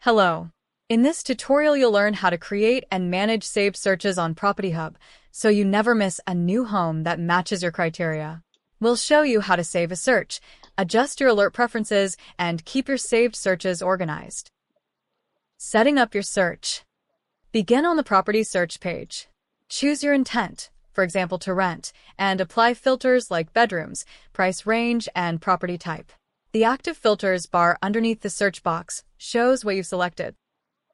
Hello. In this tutorial, you'll learn how to create and manage saved searches on PropatyHub so you never miss a new home that matches your criteria. We'll show you how to save a search, adjust your alert preferences, and keep your saved searches organized. Setting up your search. Begin on the property search page. Choose your intent, for example to rent, and apply filters like bedrooms, price range, and property type. The Active Filters bar underneath the search box shows what you've selected.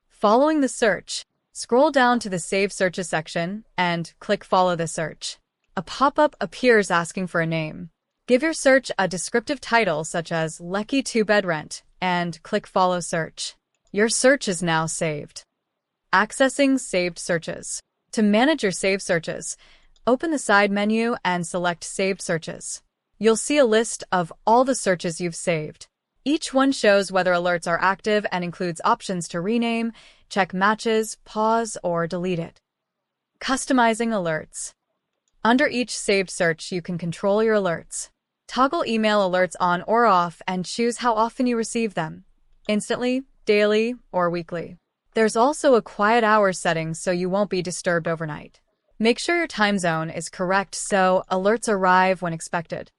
Following the search, scroll down to the Save Searches section and click Follow the search. A pop-up appears asking for a name. Give your search a descriptive title such as Lecky 2-bed rent and click Follow Search. Your search is now saved. Accessing saved searches. To manage your saved searches, open the side menu and select Saved Searches. You'll see a list of all the searches you've saved. Each one shows whether alerts are active and includes options to rename, check matches, pause, or delete it. Customizing alerts. Under each saved search, you can control your alerts. Toggle email alerts on or off and choose how often you receive them: instantly, daily, or weekly. There's also a quiet hours setting so you won't be disturbed overnight. Make sure your time zone is correct so alerts arrive when expected.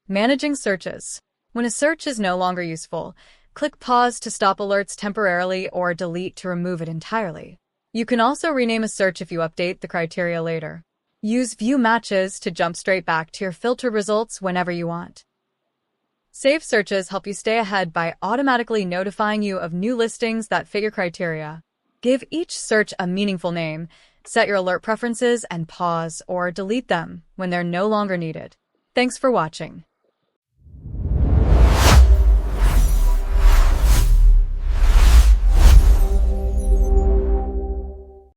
Managing searches. When a search is no longer useful, click Pause to stop alerts temporarily or Delete to remove it entirely. You can also rename a search if you update the criteria later. Use View Matches to jump straight back to your filtered results whenever you want. Save searches help you stay ahead by automatically notifying you of new listings that fit your criteria. Give each search a meaningful name, set your alert preferences, and pause or delete them when they're no longer needed. Thanks for watching.